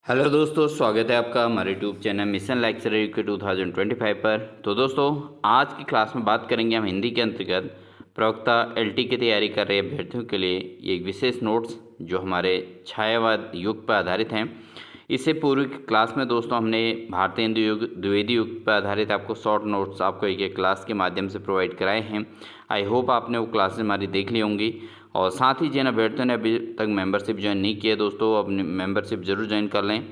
Hello दोस्तों, स्वागत है आपका हमारे YouTube channel mission lecture UK 2025 पर। तो दोस्तों, आज की क्लास में बात करेंगे हम हिंदी के अंतर्गत प्रवक्ता एलटी की तैयारी कर रहे अभ्यर्थियों के लिए ये एक विशेष नोट्स जो हमारे छायावाद युग पर आधारित हैं। इससे पूर्व की क्लास में दोस्तों हमने भारतीय हिंदू युग द्विवेदी युग पर आधारित आपको शॉर्ट नोट्स आपको एक क्लास के माध्यम से प्रोवाइड कराए हैं। आई होप आपने वो क्लासेस हमारी देख ली होंगी। और साथ ही जिन अभ्यर्थियों ने अभी तक मेंबरशिप ज्वाइन नहीं किया दोस्तों, अपनी मेंबरशिप जरूर ज्वाइन कर लें,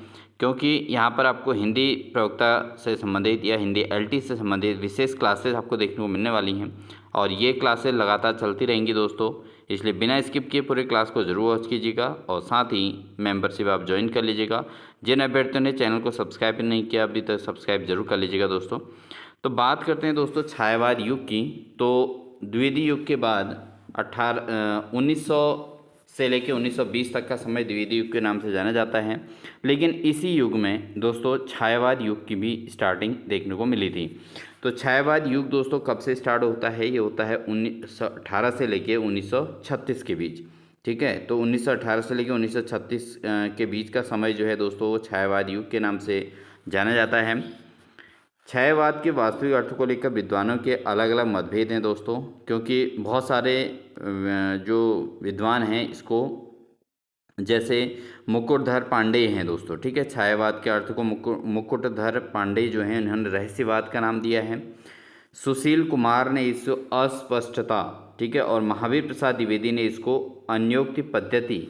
क्योंकि यहाँ पर आपको हिंदी प्रवक्ता से संबंधित या हिंदी एलटी से संबंधित विशेष क्लासेस आपको देखने को मिलने वाली हैं। और ये क्लासेस लगातार चलती रहेंगी दोस्तों, इसलिए बिना स्किप किए पूरे क्लास को ज़रूर वॉच कीजिएगा और साथ ही मेंबरशिप आप ज्वाइन कर लीजिएगा। जिन अभ्यर्थियों ने चैनल को सब्सक्राइब नहीं किया अभी तक, सब्सक्राइब जरूर कर लीजिएगा दोस्तों। तो बात करते हैं दोस्तों छायावाद युग की। तो द्विवेदी युग के बाद 1900 से लेकर 1920 तक का समय द्विवेदी युग के नाम से जाना जाता है। लेकिन इसी युग में दोस्तों छायावाद युग की भी स्टार्टिंग देखने को मिली थी। तो छायावाद युग दोस्तों कब से स्टार्ट होता है? ये होता है 1918 से लेकर 1936 के बीच। ठीक है, तो 1918 से लेकर 1936 के बीच का समय जो है दोस्तों वो छायावाद युग के नाम से जाना जाता है। छायावाद के वास्तविक अर्थ को लेकर विद्वानों के अलग अलग मतभेद हैं दोस्तों, क्योंकि बहुत सारे जो विद्वान हैं इसको, जैसे मुकुटधर पांडेय हैं दोस्तों। ठीक है, छायावाद के अर्थ को मुकुटधर पांडेय जो हैं उन्होंने रहस्यवाद का नाम दिया है। सुशील कुमार ने इसको अस्पष्टता, ठीक है, और महावीर प्रसाद द्विवेदी ने इसको अन्योक्ति पद्धति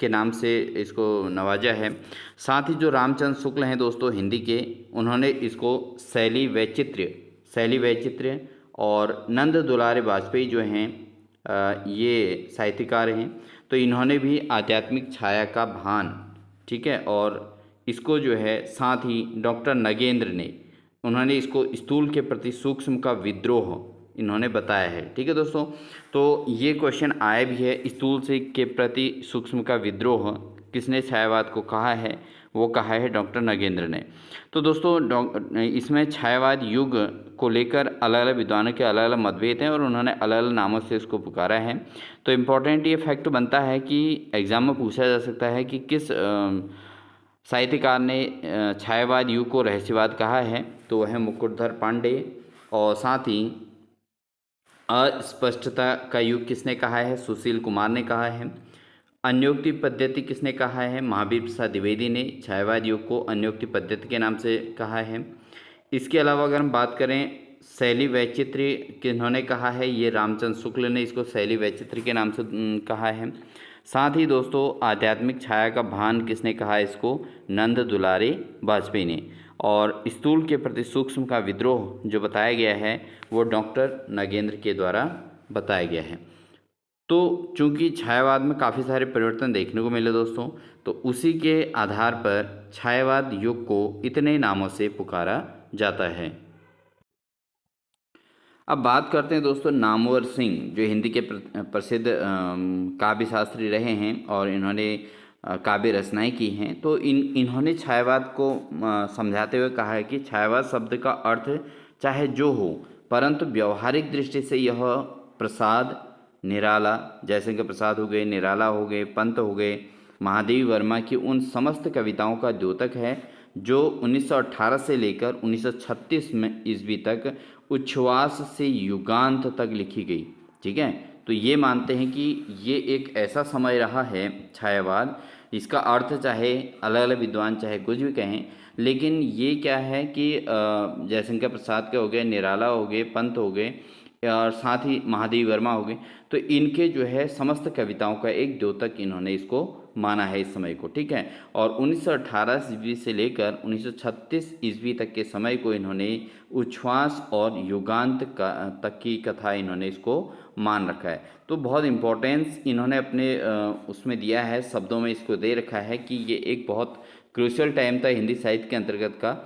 के नाम से इसको नवाजा है। साथ ही जो रामचंद्र शुक्ल हैं दोस्तों हिंदी के, उन्होंने इसको शैली वैचित्र्य और नंद दुलारे वाजपेयी जो हैं ये साहित्यकार हैं, तो इन्होंने भी आध्यात्मिक छाया का भान, ठीक है, और इसको जो है साथ ही डॉक्टर नगेंद्र ने, उन्होंने इसको स्थूल के प्रति सूक्ष्म का विद्रोह इन्होंने बताया है। ठीक है दोस्तों, तो ये क्वेश्चन आया भी है, स्थूल से के प्रति सूक्ष्म का विद्रोह किसने छायावाद को कहा है? वो कहा है डॉक्टर नगेंद्र ने। तो दोस्तों इसमें छायावाद युग को लेकर अलग अलग विद्वानों के अलग अलग मतभेद हैं और उन्होंने अलग अलग नामों से इसको पुकारा है। तो इम्पोर्टेंट ये फैक्ट बनता है कि एग्ज़ाम में पूछा जा सकता है कि किस साहित्यकार ने छायावाद युग को रहस्यवाद कहा है, तो वह है मुकुटधर पांडेय। और साथ ही अस्पष्टता का युग किसने कहा है? सुशील कुमार ने कहा है। अन्योक्ति पद्धति किसने कहा है? महावीर प्रसाद द्विवेदी ने छायावाद युग को अन्योक्ति पद्धति के नाम से कहा है। इसके अलावा अगर हम बात करें शैली वैचित्र्य किन्होंने कहा है? ये रामचंद्र शुक्ल ने इसको शैली वैचित्र्य के नाम से कहा है। साथ ही दोस्तों आध्यात्मिक छाया का भान किसने कहा है? इसको नंद दुलारे वाजपेयी ने। और स्थूल के प्रति सूक्ष्म का विद्रोह जो बताया गया है वो डॉक्टर नगेंद्र के द्वारा बताया गया है। तो चूंकि छायावाद में काफ़ी सारे परिवर्तन देखने को मिले दोस्तों, तो उसी के आधार पर छायावाद युग को इतने नामों से पुकारा जाता है। अब बात करते हैं दोस्तों नामवर सिंह, जो हिंदी के प्रसिद्ध काव्य शास्त्री रहे हैं और इन्होंने काव्य रचनाएं की हैं। तो इन्होंने छायावाद को समझाते हुए कहा है कि छायावाद शब्द का अर्थ चाहे जो हो, परंतु व्यवहारिक दृष्टि से यह प्रसाद, निराला, जयशंकर प्रसाद हो गए, निराला हो गए, पंत हो गए, महादेवी वर्मा की उन समस्त कविताओं का द्योतक है जो 1918 से लेकर 1936 में ईस्वी तक उच्छ्वास से युगांत तक लिखी गई। ठीक है, तो ये मानते हैं कि ये एक ऐसा समय रहा है छायावाद, इसका अर्थ चाहे अलग अलग विद्वान चाहे कुछ भी कहें, लेकिन ये क्या है कि जयशंकर प्रसाद के हो गए, निराला हो गए, पंत हो गए और साथ ही महादेवी वर्मा हो गए, तो इनके जो है समस्त कविताओं का एक द्योतक इन्होंने इसको माना है इस समय को। ठीक है, और 1918 ईस्वी से लेकर 1936 ईस्वी तक के समय को इन्होंने उच्छ्वास और युगांत तक की कथा इन्होंने इसको मान रखा है। तो बहुत इम्पोर्टेंस इन्होंने अपने उसमें दिया है, शब्दों में इसको दे रखा है कि ये एक बहुत क्रूशियल टाइम था हिंदी साहित्य के अंतर्गत का,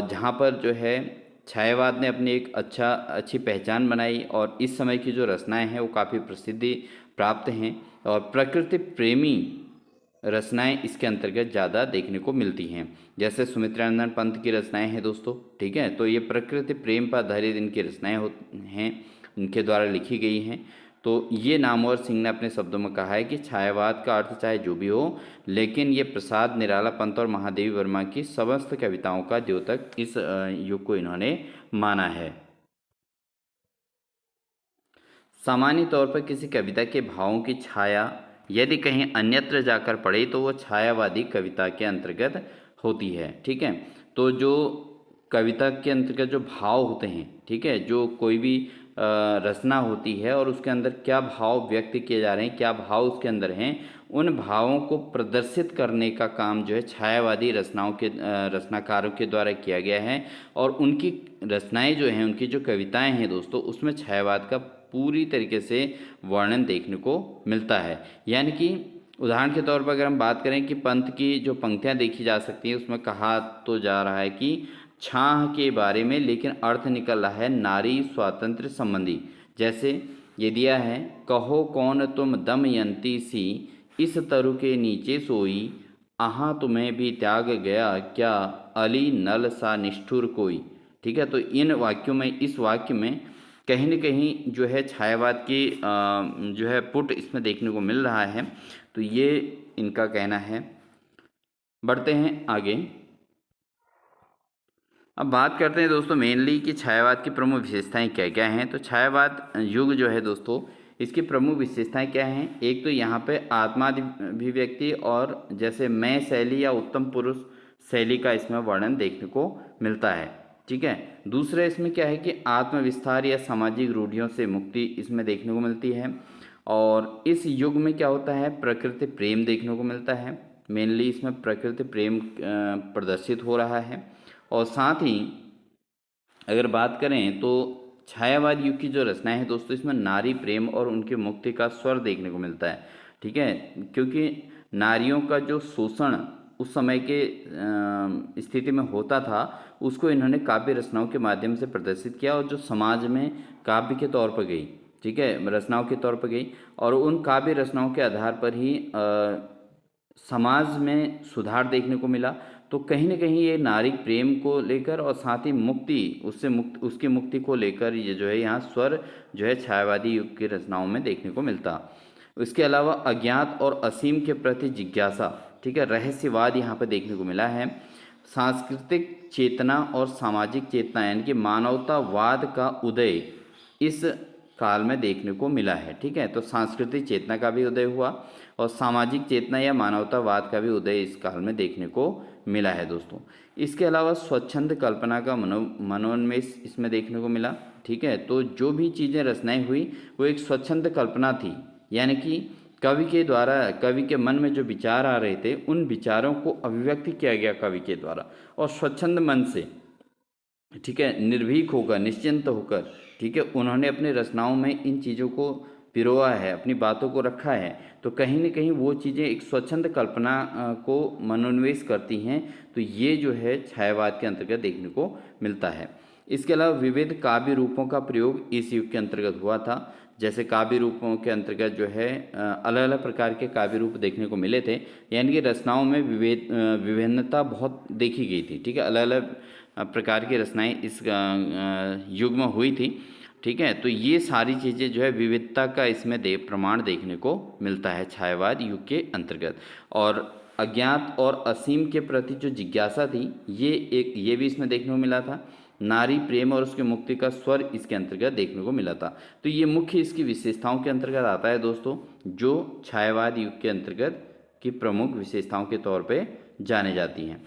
जहाँ पर जो है छायावाद ने अपनी एक अच्छी पहचान बनाई और इस समय की जो रचनाएं हैं वो काफ़ी प्रसिद्धि प्राप्त हैं और प्रकृति प्रेमी रचनाएं इसके अंतर्गत ज़्यादा देखने को मिलती हैं। जैसे सुमित्रानंद पंत की रचनाएं हैं दोस्तों। ठीक है, तो ये प्रकृति प्रेम पर आधारित इनकी रचनाएं हैं, इनके द्वारा लिखी गई हैं। तो ये नामवर सिंह ने अपने शब्दों में कहा है कि छायावाद का अर्थ चाहे जो भी हो, लेकिन ये प्रसाद निराला पंत और महादेवी वर्मा की समस्त कविताओं का द्योतक इस युग को इन्होंने माना है। सामान्य तौर पर किसी कविता के भावों की छाया यदि कहीं अन्यत्र जाकर पड़े तो वो छायावादी कविता के अंतर्गत होती है। ठीक है, तो जो कविता के अंतर्गत जो भाव होते हैं, ठीक है, जो कोई भी रचना होती है और उसके अंदर क्या भाव व्यक्त किए जा रहे हैं, क्या भाव उसके अंदर हैं, उन भावों को प्रदर्शित करने का काम जो है छायावादी रचनाओं के रचनाकारों के द्वारा किया गया है। और उनकी रचनाएं जो हैं, उनकी जो कविताएं हैं दोस्तों, उसमें छायावाद का पूरी तरीके से वर्णन देखने को मिलता है। यानी कि उदाहरण के तौर पर अगर हम बात करें कि पंत की जो पंक्तियां देखी जा सकती हैं, उसमें कहा तो जा रहा है कि छाह के बारे में, लेकिन अर्थ निकल रहा है नारी स्वातंत्र्य संबंधी। जैसे ये दिया है, कहो कौन तुम दमयंती सी, इस तरु के नीचे सोई, आहाँ तुम्हें भी त्याग गया क्या, अली नल सा निष्ठुर कोई। ठीक है, तो इन वाक्यों में, इस वाक्य में कहीं न कहीं जो है छायावाद की जो है पुट इसमें देखने को मिल रहा है। तो ये इनका कहना है। बढ़ते हैं आगे। अब बात करते हैं दोस्तों मेनली कि छायावाद की प्रमुख विशेषताएं क्या क्या हैं। तो छायावाद युग जो है दोस्तों, इसकी प्रमुख विशेषताएं क्या हैं। एक तो यहाँ पे आत्माभिव्यक्ति और जैसे मैं शैली या उत्तम पुरुष शैली का इसमें वर्णन देखने को मिलता है। ठीक है, दूसरा इसमें क्या है कि आत्मविस्तार या सामाजिक रूढ़ियों से मुक्ति इसमें देखने को मिलती है। और इस युग में क्या होता है, प्रकृति प्रेम देखने को मिलता है। मेनली इसमें प्रकृति प्रेम प्रदर्शित हो रहा है। और साथ ही अगर बात करें तो छायावाद युग की जो रचनाएं हैं दोस्तों, इसमें नारी प्रेम और उनकी मुक्ति का स्वर देखने को मिलता है। ठीक है, क्योंकि नारियों का जो शोषण उस समय के स्थिति में होता था, उसको इन्होंने काव्य रचनाओं के माध्यम से प्रदर्शित किया और जो समाज में काव्य के तौर पर गई, ठीक है, रचनाओं के तौर पर गई, और उन काव्य रचनाओं के आधार पर ही समाज में सुधार देखने को मिला। तो कहीं न कहीं ये नारी प्रेम को लेकर और साथ ही मुक्ति, उसकी मुक्ति को लेकर ये जो है यहाँ स्वर जो है छायावादी युग की रचनाओं में देखने को मिलता। इसके अलावा अज्ञात और असीम के प्रति जिज्ञासा, ठीक है, रहस्यवाद यहाँ पर देखने को मिला है। सांस्कृतिक चेतना और सामाजिक चेतना यानी कि मानवतावाद का उदय इस काल में देखने को मिला है। ठीक है, तो सांस्कृतिक चेतना का भी उदय हुआ और सामाजिक चेतना या मानवतावाद का भी उदय इस काल में देखने को मिला है दोस्तों। इसके अलावा स्वच्छंद कल्पना का मनोन्मेष इसमें देखने को मिला। ठीक है, तो जो भी चीज़ें रचनाएं हुई वो एक स्वच्छंद कल्पना थी, यानी कि कवि के द्वारा, कवि के मन में जो विचार आ रहे थे उन विचारों को अभिव्यक्त किया गया कवि के द्वारा, और स्वच्छंद मन से, ठीक है, निर्भीक होकर, निश्चिंत होकर, ठीक है, उन्होंने अपने रचनाओं में इन चीज़ों को पिरोआ है, अपनी बातों को रखा है। तो कहीं न कहीं वो चीज़ें एक स्वच्छंद कल्पना को मनोन्वेष करती हैं। तो ये जो है छायावाद के अंतर्गत देखने को मिलता है। इसके अलावा विविध काव्य रूपों का प्रयोग इस युग के अंतर्गत हुआ था। जैसे काव्य रूपों के अंतर्गत जो है अलग अलग प्रकार के काव्य रूप देखने को मिले थे, यानी कि रचनाओं में विभिन्नता बहुत देखी गई थी। ठीक है, अलग अलग प्रकार की रचनाएं इस युग में हुई थी। ठीक है, तो ये सारी चीज़ें जो है विविधता का इसमें प्रमाण देखने को मिलता है छायावाद युग के अंतर्गत। और अज्ञात और असीम के प्रति जो जिज्ञासा थी, ये भी इसमें देखने को मिला था। नारी प्रेम और उसके मुक्ति का स्वर इसके अंतर्गत देखने को मिला था। तो ये मुख्य इसकी विशेषताओं के अंतर्गत आता है दोस्तों, जो छायावाद युग के अंतर्गत की प्रमुख विशेषताओं के तौर पे जाने जाती हैं।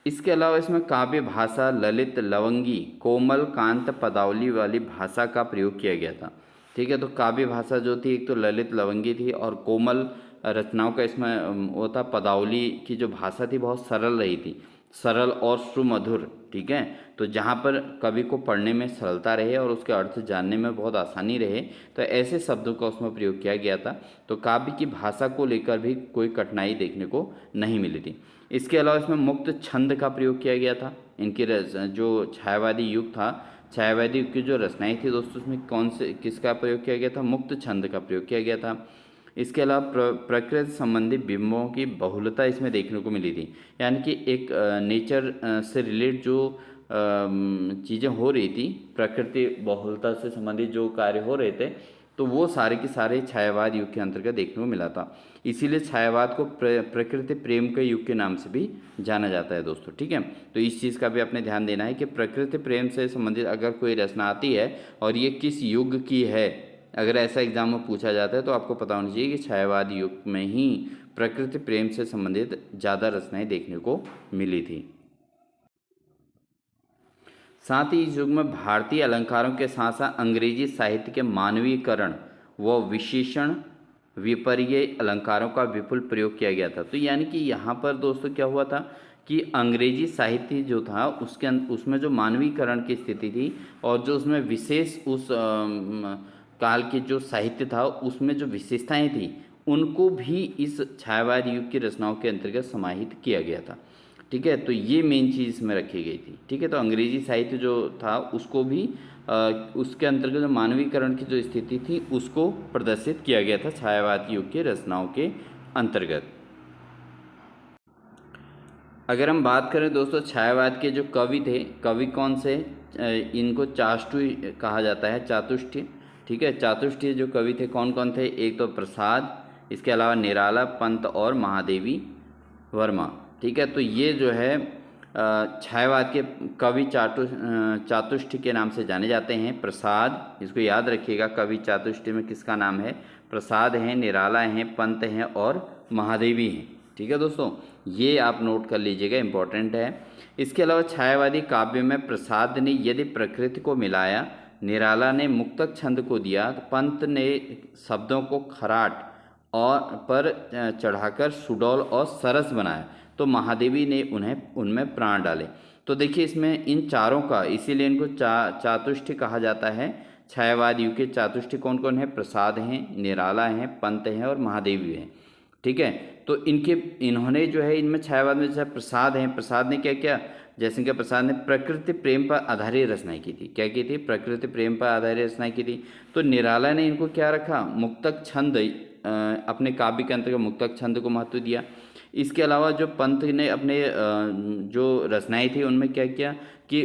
इसके अलावा इसमें काव्य भाषा, ललित, लवंगी, कोमल, कांत, पदावली वाली भाषा का प्रयोग किया गया था। ठीक है, तो काव्य भाषा जो थी, एक तो ललित लवंगी थी और कोमल रचनाओं का इसमें वो था। पदावली की जो भाषा थी बहुत सरल रही थी, सरल और सुमधुर। ठीक है, तो जहाँ पर कवि को पढ़ने में सरलता रहे और उसके अर्थ जानने में बहुत आसानी रहे, तो ऐसे शब्दों का उसमें प्रयोग किया गया था। तो काव्य की भाषा को लेकर भी कोई कठिनाई देखने को नहीं मिली थी। इसके अलावा इसमें मुक्त छंद का प्रयोग किया गया था। इनकी जो छायावादी युग था, छायावादी युग की जो रचनाएं थी दोस्तों, उसमें किसका प्रयोग किया गया था, मुक्त छंद का प्रयोग किया गया था। इसके अलावा प्रकृति संबंधी बिंबों की बहुलता इसमें देखने को मिली थी, यानी कि एक नेचर से रिलेट जो चीज़ें हो रही थी, प्रकृति बहुलता से संबंधित जो कार्य हो रहे थे, तो वो सारे के सारे छायावाद युग के अंतर्गत देखने को मिला था। इसीलिए छायावाद को प्रकृति प्रेम के युग के नाम से भी जाना जाता है दोस्तों, ठीक है। तो इस चीज़ का भी आपने ध्यान देना है कि प्रकृति प्रेम से संबंधित अगर कोई रचना आती है और ये किस युग की है, अगर ऐसा एग्जाम में पूछा जाता है तो आपको पता होना चाहिए कि छायावाद युग में ही प्रकृति प्रेम से संबंधित ज़्यादा रचनाएं देखने को मिली थी। साथ ही इस युग में भारतीय अलंकारों के साथ साथ अंग्रेजी साहित्य के मानवीकरण व विशेषण विपर्य अलंकारों का विपुल प्रयोग किया गया था। तो यानी कि यहाँ पर दोस्तों क्या हुआ था कि अंग्रेजी साहित्य जो था उसमें जो मानवीकरण की स्थिति थी और जो उसमें विशेष उस काल के जो साहित्य था उसमें जो विशेषताएं थी उनको भी इस छायावाद युग की रचनाओं के अंतर्गत समाहित किया गया था, ठीक है। तो ये मेन चीज़ इसमें रखी गई थी, ठीक है। तो अंग्रेजी साहित्य जो था उसको भी उसके अंतर्गत जो मानवीकरण की जो स्थिति थी उसको प्रदर्शित किया गया था छायावाद युग के रचनाओं के अंतर्गत। अगर हम बात करें दोस्तों छायावाद के जो कवि थे, कवि कौन से, इनको चाष्टु कहा जाता है, चातुष्ट, ठीक है। चातुष्ट जो कवि थे कौन कौन थे, एक तो प्रसाद, इसके अलावा निराला, पंत और महादेवी वर्मा, ठीक है। तो ये जो है छायावाद के कवि चातुष्ट के नाम से जाने जाते हैं। प्रसाद, इसको याद रखिएगा, कवि चातुष्ट में किसका नाम है, प्रसाद हैं, निराला हैं, पंत हैं और महादेवी हैं, ठीक है दोस्तों। ये आप नोट कर लीजिएगा, इम्पोर्टेंट है। इसके अलावा छायावादी काव्य में प्रसाद ने यदि प्रकृति को मिलाया, निराला ने मुक्तक छंद को दिया, पंत ने शब्दों को खराट और पर चढ़ाकर सुडौल और सरस बनाया, तो महादेवी ने उन्हें उनमें प्राण डाले। तो देखिए इसमें इन चारों का, इसीलिए इनको चातुष्ट कहा जाता है। छायावाद युग के चातुष्ट कौन कौन है, प्रसाद हैं, निराला हैं, पंत हैं और महादेवी हैं, ठीक है। तो इन्होंने जो है इनमें छायावाद में जैसे प्रसाद हैं, प्रसाद ने क्या किया, जयशंकर प्रसाद ने प्रकृति प्रेम पर आधारित रचनाएं की थी। क्या की थी, प्रकृति प्रेम पर आधारित रचनाएं की थी। तो निराला ने इनको क्या रखा, मुक्तक छंद, अपने काव्य के अंतर्गत मुक्तक छंद को महत्व दिया। इसके अलावा जो पंत ने अपने जो रचनाएं थी उनमें क्या किया कि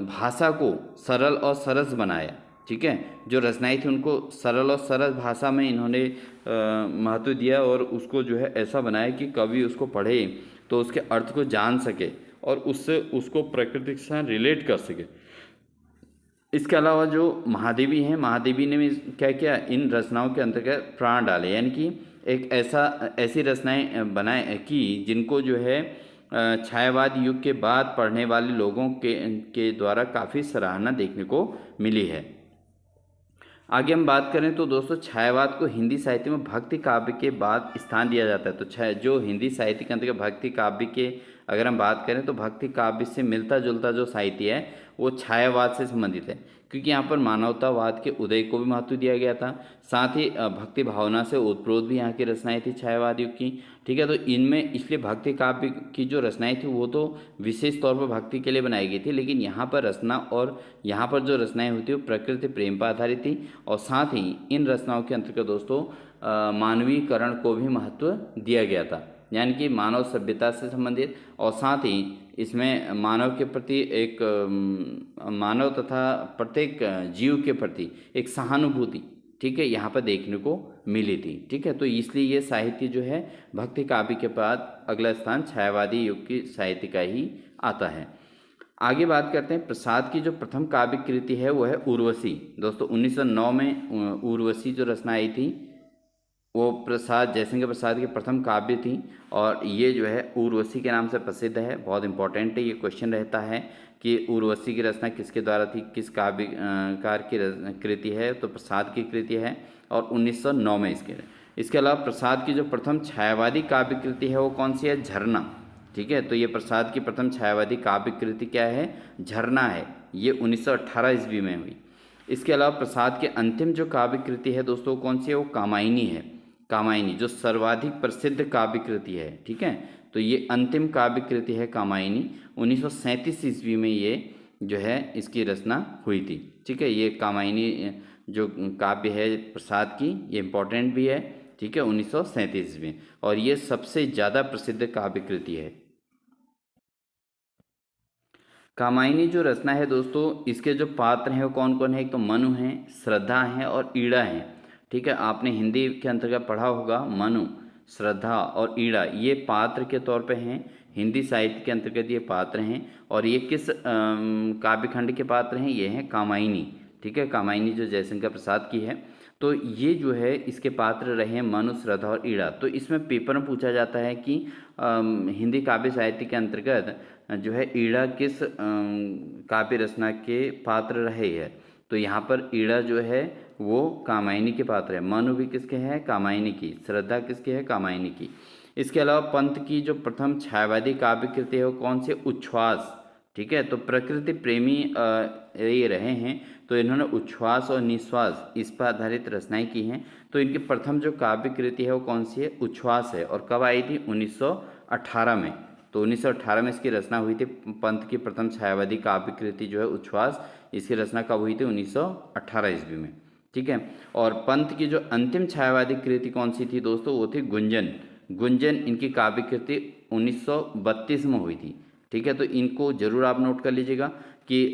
भाषा को सरल और सरस बनाया, ठीक है। जो रचनाएं थी उनको सरल और सरस भाषा में इन्होंने महत्व दिया और उसको जो है ऐसा बनाया कि कवि उसको पढ़े तो उसके अर्थ को जान सके और उससे उसको प्रकृति के साथ रिलेट कर सके। इसके अलावा जो महादेवी हैं, महादेवी ने भी क्या किया, इन रचनाओं के अंतर्गत प्राण डाले, यानी कि एक ऐसी रचनाएं बनाए कि जिनको जो है छायावाद युग के बाद पढ़ने वाले लोगों के द्वारा काफ़ी सराहना देखने को मिली है। आगे हम बात करें तो दोस्तों छायावाद को हिंदी साहित्य में भक्ति काव्य के बाद स्थान दिया जाता है। तो जो हिंदी साहित्य के अंतर्गत भक्ति काव्य के अगर हम बात करें तो भक्ति काव्य से मिलता जुलता जो साहित्य है वो छायावाद से संबंधित है, क्योंकि यहाँ पर मानवतावाद के उदय को भी महत्व दिया गया था। साथ ही भक्ति भावना से ओतप्रोत भी यहाँ की रचनाएं थी छायावाद युग की, ठीक है। तो इनमें इसलिए भक्ति काव्य की जो रचनाएं थी वो तो विशेष तौर पर भक्ति के लिए बनाई गई थी, लेकिन यहाँ पर रचना और यहाँ पर जो रचनाएं होती वो प्रकृति प्रेम पर आधारित थी। और साथ ही इन रचनाओं के अंतर्गत दोस्तों मानवीकरण को भी महत्व दिया गया था, यानी कि मानव सभ्यता से संबंधित, और साथ ही इसमें मानव के प्रति एक मानव तथा प्रत्येक जीव के प्रति एक सहानुभूति, ठीक है, यहाँ पर देखने को मिली थी, ठीक है। तो इसलिए ये साहित्य जो है भक्ति काव्य के बाद अगला स्थान छायावादी युग की साहित्य का ही आता है। आगे बात करते हैं प्रसाद की जो प्रथम काव्य कृति है वो है उर्वशी। दोस्तों 1909 में उर्वशी जो रचना आई थी वो प्रसाद, जयशंकर प्रसाद की प्रथम काव्य थी और ये जो है उर्वशी के नाम से प्रसिद्ध है। बहुत इंपॉर्टेंट है, ये क्वेश्चन रहता है कि उर्वशी की रचना किसके द्वारा थी, किस काव्य कार की कृति है, तो प्रसाद की कृति है और 1909 में इसके अलावा प्रसाद की जो प्रथम छायावादी काव्य कृति है वो कौन सी है, झरना, ठीक है। तो ये प्रसाद की प्रथम छायावादी काव्य कृति क्या है, झरना है, ये 1918 ईस्वी में हुई। इसके अलावा प्रसाद के अंतिम जो काव्य कृति है दोस्तों कौन सी है, वो कामायनी है। कामायनी जो सर्वाधिक प्रसिद्ध काव्य कृति है, ठीक है। तो ये अंतिम काव्य कृति है कामायनी, 1937 ईस्वी में ये जो है इसकी रचना हुई थी, ठीक है। ये कामायनी जो काव्य है प्रसाद की ये इम्पोर्टेंट भी है, ठीक है, 1937 में, और ये सबसे ज़्यादा प्रसिद्ध काव्य कृति है। कामायनी जो रचना है दोस्तों, इसके जो पात्र हैं वो कौन कौन है? एक तो मनु हैं, श्रद्धा हैं और ईड़ा हैं। ठीक है, आपने हिंदी के अंतर्गत पढ़ा होगा मनु, श्रद्धा और ईड़ा, ये पात्र के तौर पे हैं। हिंदी साहित्य के अंतर्गत ये पात्र हैं। और ये किस काव्यखंड के पात्र हैं? ये हैं कामायनी। ठीक है, कामायनी जो जयशंकर प्रसाद की है। तो ये जो है इसके पात्र रहे हैं मनु, श्रद्धा और ईड़ा। तो इसमें पेपर में पूछा जाता है कि हिंदी काव्य साहित्य के अंतर्गत जो है ईड़ा किस काव्य रचना के पात्र रहे है? तो यहाँ पर ईड़ा जो है वो कामायनी के पात्र है। मनु भी किसके हैं? कामायनी की। श्रद्धा किसकी है? कामायनी की। इसके अलावा पंत की जो प्रथम छायावादी काव्य कृति है वो कौन से? उच्छ्वास। ठीक है, तो प्रकृति प्रेमी ये रहे हैं, तो इन्होंने उच्छ्वास और निश्वास इस पर आधारित रचनाएं की हैं। तो इनकी प्रथम जो काव्य कृति है वो कौन सी है? उच्छ्वास है। और कब आई थी? 1918 में। तो 1918 में इसकी रचना हुई थी। पंत की प्रथम छायावादी काव्य कृति जो है उच्छ्वास, इसकी रचना कब हुई थी? 1918 ईस्वी में। ठीक है, और पंत की जो अंतिम छायावादी कृति कौन सी थी दोस्तों? वो थी गुंजन। गुंजन इनकी काव्य कृति 1932 में हुई थी। ठीक है, तो इनको जरूर आप नोट कर लीजिएगा कि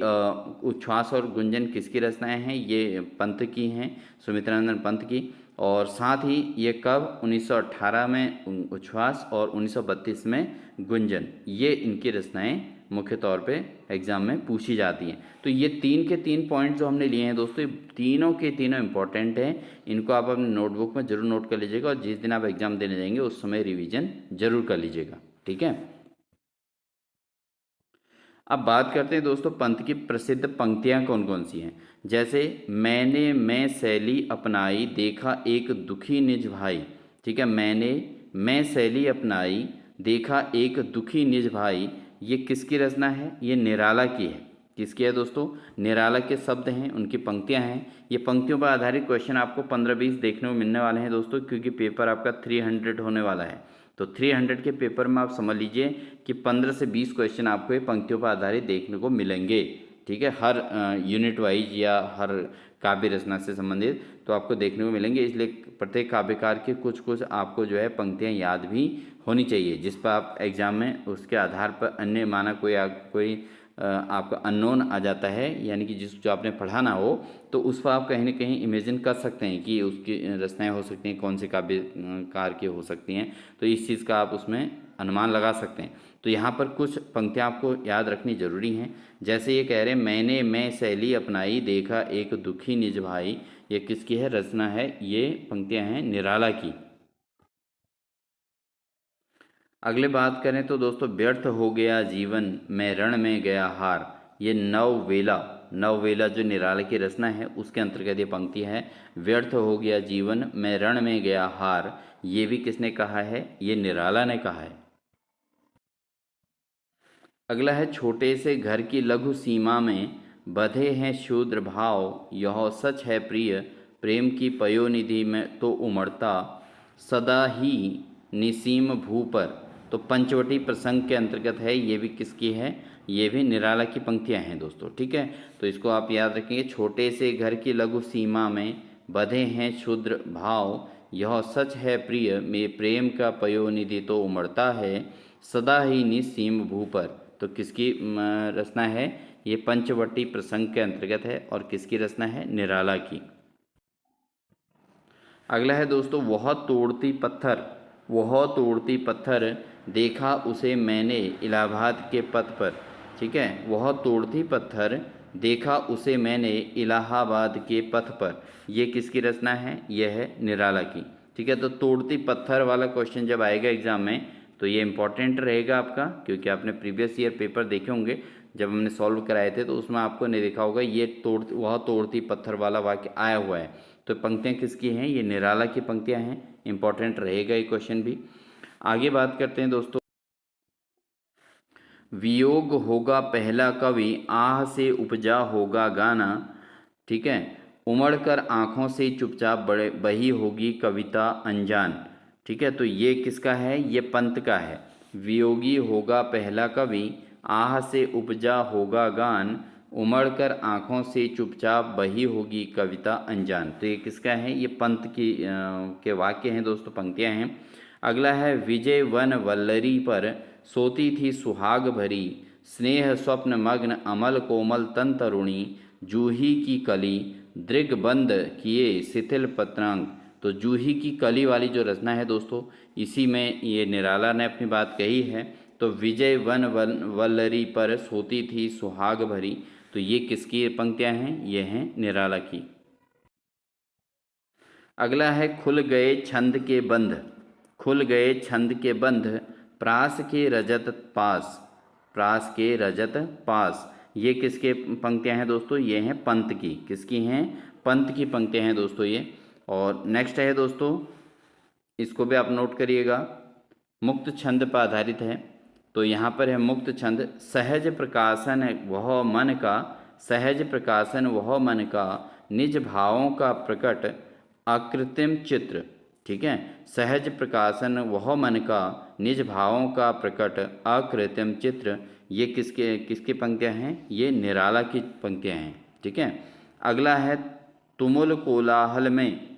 उच्छ्वास और गुंजन किसकी रचनाएं हैं? ये पंत की हैं, सुमित्रानंद पंत की। और साथ ही ये कब? 1918 में उच्छ्वास और 1932 में गुंजन, ये इनकी रचनाएं मुख्य तौर पे एग्जाम में पूछी जाती हैं। तो ये 3 के 3 पॉइंट जो हमने लिए हैं दोस्तों, ये तीनों के तीनों इंपॉर्टेंट हैं। इनको आप अपने नोटबुक में जरूर नोट कर लीजिएगा और जिस दिन आप एग्जाम देने जाएंगे उस समय रिवीजन जरूर कर लीजिएगा। ठीक है, अब बात करते हैं दोस्तों पंत की प्रसिद्ध पंक्तियां कौन कौन सी हैं। जैसे मैंने मैं शैली अपनाई, देखा एक दुखी निज भाई। ठीक है, मैं शैली अपनाई, देखा एक दुखी निज भाई, ये किसकी रचना है? ये निराला की है। किसकी है दोस्तों? निराला के शब्द हैं, उनकी पंक्तियां हैं। ये पंक्तियों पर आधारित क्वेश्चन आपको 15-20 देखने को मिलने वाले हैं दोस्तों, क्योंकि पेपर आपका 300 होने वाला है। तो 300 के पेपर में आप समझ लीजिए कि 15 से 20 क्वेश्चन आपको ये पंक्तियों पर आधारित देखने को मिलेंगे। ठीक है, हर यूनिट वाइज या हर काव्य रचना से संबंधित तो आपको देखने को मिलेंगे। इसलिए प्रत्येक काव्यकार के कुछ कुछ आपको जो है पंक्तियां याद भी होनी चाहिए, जिस पर आप एग्जाम में उसके आधार पर अन्य माना कोई आपका अननोन आ जाता है, यानी कि जिस जो आपने पढ़ा ना हो, तो उस पर आप कहीं ना कहीं इमेजिन कर सकते हैं कि उसकी रचनाएं हो सकती हैं, कौन से काव्यकार की हो सकती हैं। तो इस चीज़ का आप उसमें अनुमान लगा सकते हैं। तो यहाँ पर कुछ पंक्तियाँ आपको याद रखनी जरूरी हैं। जैसे ये कह रहे हैं मैंने मैं शैली अपनाई, देखा एक दुखी निज भाई, ये किसकी है रचना है? ये पंक्तियाँ हैं निराला की। अगले बात करें तो दोस्तों व्यर्थ हो गया जीवन, मैं रण में गया हार, ये नववेला जो निराला की रचना है उसके अंतर्गत ये पंक्ति है। व्यर्थ हो गया जीवन, मैं रण में गया हार, ये भी किसने कहा है? ये निराला ने कहा है। अगला है छोटे से घर की लघु सीमा में बधे हैं शूद्र भाव, यह सच है प्रिय प्रेम की पयोनिधि में तो उमड़ता सदा ही निसीम भू पर। तो पंचवटी प्रसंग के अंतर्गत है, ये भी किसकी है? ये भी निराला की पंक्तियां हैं दोस्तों। ठीक है, तो इसको आप याद रखेंगे। छोटे से घर की लघु सीमा में बधे हैं शूद्र भाव, यह सच है प्रिय में प्रेम का पयोनिधि तो उमड़ता है सदा ही निसीम भू पर। तो किसकी रचना है? ये पंचवटी प्रसंग के अंतर्गत है और किसकी रचना है? निराला की। अगला है दोस्तों वह तोड़ती पत्थर देखा उसे मैंने इलाहाबाद के पथ पर। ठीक है, वह तोड़ती पत्थर देखा उसे मैंने इलाहाबाद के पथ पर, ये किसकी रचना है? यह है निराला की। ठीक है, तो तोड़ती पत्थर वाला क्वेश्चन जब आएगा एग्जाम में तो ये इंपॉर्टेंट रहेगा आपका, क्योंकि आपने प्रीवियस ईयर पेपर देखे होंगे जब हमने सॉल्व कराए थे, तो उसमें आपको नहीं देखा होगा ये वह तोड़ती पत्थर वाला वाक्य आया हुआ है। तो पंक्तियाँ किसकी हैं? ये निराला की पंक्तियाँ हैं। इंपॉर्टेंट रहेगा ये क्वेश्चन भी। आगे बात करते हैं दोस्तों, वियोग होगा पहला कवि, आह से उपजा होगा गाना। ठीक है, उमड़ कर आँखों से चुपचाप बड़े बही होगी कविता अनजान। ठीक है, तो ये किसका है? ये पंत का है। वियोगी होगा पहला कवि, आह से उपजा होगा गान, उमड़ कर आँखों से चुपचाप बही होगी कविता अनजान। तो ये किसका है? ये पंत के वाक्य हैं दोस्तों, पंक्तियाँ हैं। अगला है विजय वन वल्लरी पर सोती थी सुहाग भरी, स्नेह स्वप्न मग्न अमल कोमल तन तरुणी, जूही की कली दृग्बंध किए शिथिल पत्रांग। तो जूही की कली वाली जो रचना है दोस्तों, इसी में ये निराला ने अपनी बात कही है। तो विजय वन वल्लरी पर सोती थी सुहाग भरी। तो ये किसकी पंक्तियां हैं? ये हैं निराला की। अगला है खुल गए छंद के बंध। खुल गए छंद के बंध प्रास के रजत पास। प्रास के रजत पास, ये किसके पंक्तियां हैं दोस्तों? ये हैं पंत की। किसकी हैं? पंत की पंक्तियां हैं दोस्तों ये। और नेक्स्ट है दोस्तों, इसको भी आप नोट करिएगा, मुक्त छंद पर आधारित है। तो यहाँ पर है मुक्त छंद, सहज प्रकाशन वह मन का, सहज प्रकाशन वह मन का, निज भावों का प्रकट अकृत्रिम चित्र। ठीक है, सहज प्रकाशन वह मन का, निज भावों का प्रकट अकृत्रिम चित्र, ये किसके किसकी पंक्तियाँ हैं? ये निराला की पंक्तियाँ हैं। ठीक है, अगला है तुमुल कोलाहल में।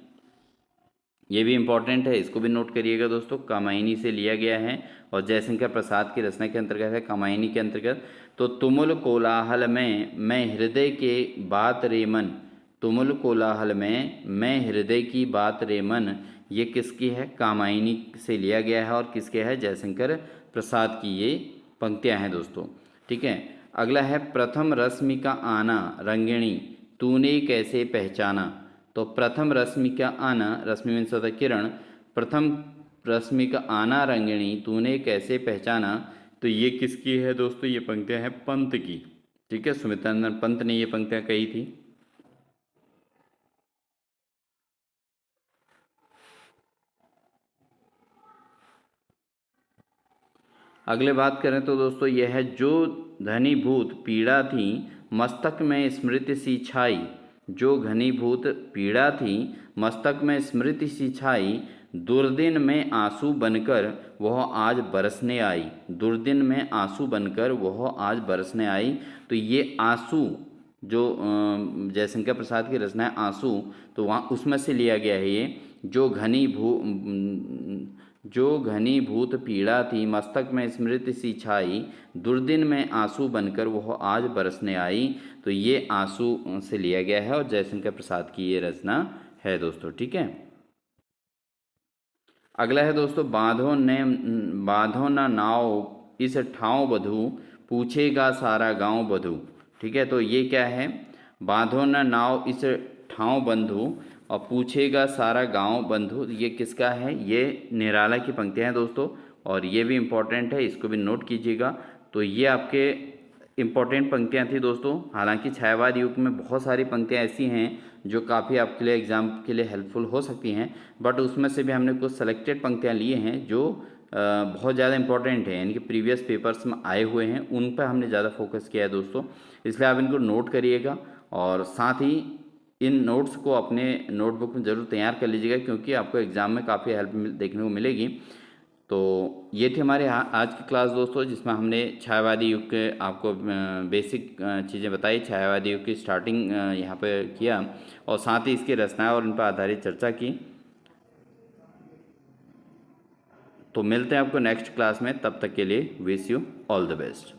ये भी इम्पॉर्टेंट है, इसको भी नोट करिएगा दोस्तों। कामायनी से लिया गया है और जयशंकर प्रसाद की रचना के अंतर्गत है, कामायनी के अंतर्गत। तो तुमुल कोलाहल में मैं हृदय के बात रे मन। तुमुल कोलाहल में मैं हृदय की बात रे मन, ये किसकी है? कामायनी से लिया गया है और किसके है? जयशंकर प्रसाद की ये पंक्तियाँ हैं दोस्तों। ठीक है, अगला है प्रथम रश्मि का आना रंगिणी तूने कैसे पहचाना। तो प्रथम रश्मि का आना, रश्मि मीन्स होता है किरण, प्रथम रश्मि का आना रंगिणी तूने कैसे पहचाना। तो ये किसकी है दोस्तों? ये पंक्तियाँ हैं पंत की। ठीक है, सुमित्रानंद पंत ने ये पंक्तियाँ कही थी। अगले बात करें तो दोस्तों यह है, जो घनीभूत पीड़ा थी मस्तक में स्मृति सी छाई। जो घनीभूत पीड़ा थी मस्तक में स्मृति सी छाई, दुर्दिन में आंसू बनकर वह आज बरसने आई। दुर्दिन में आंसू बनकर वह आज बरसने आई। तो ये आंसू जो जयशंकर प्रसाद की रचना है आंसू, तो वहाँ उसमें से लिया गया है ये। जो घनीभूत पीड़ा थी मस्तक में स्मृति सी छाई, दुर्दिन में आंसू बनकर वह आज बरसने आई। तो ये आंसू से लिया गया है और जयशंकर प्रसाद की ये रचना है दोस्तों। ठीक है, अगला है दोस्तों, बांधो न नाव इस ठाव बधू, पूछेगा सारा गांव बधू। ठीक है, तो ये क्या है? बांधो न नाव इस ठाव बंधु और पूछेगा सारा गांव बंधु, ये किसका है? ये निराला की पंक्तियां हैं दोस्तों और ये भी इम्पोर्टेंट है, इसको भी नोट कीजिएगा। तो ये आपके इम्पोर्टेंट पंक्तियां थी दोस्तों। हालांकि छायावाद युग में बहुत सारी पंक्तियां ऐसी हैं जो काफ़ी आपके लिए एग्ज़ाम के लिए हेल्पफुल हो सकती हैं, बट उसमें से भी हमने कुछ सेलेक्टेड पंक्तियां लिए हैं जो बहुत ज़्यादा इंपॉर्टेंट है, यानी कि प्रीवियस पेपर्स में आए हुए हैं, उन पर हमने ज़्यादा फोकस किया है दोस्तों। इसलिए आप इनको नोट करिएगा और साथ ही इन नोट्स को अपने नोटबुक में ज़रूर तैयार कर लीजिएगा, क्योंकि आपको एग्ज़ाम में काफ़ी हेल्प देखने को मिलेगी। तो ये थी हमारे आज की क्लास दोस्तों, जिसमें हमने छायावादी युग के आपको बेसिक चीज़ें बताई, छायावादी युग की स्टार्टिंग यहाँ पे किया और साथ ही इसकी रचनाएं और इन पर आधारित चर्चा की। तो मिलते हैं आपको नेक्स्ट क्लास में, तब तक के लिए wish you all the best.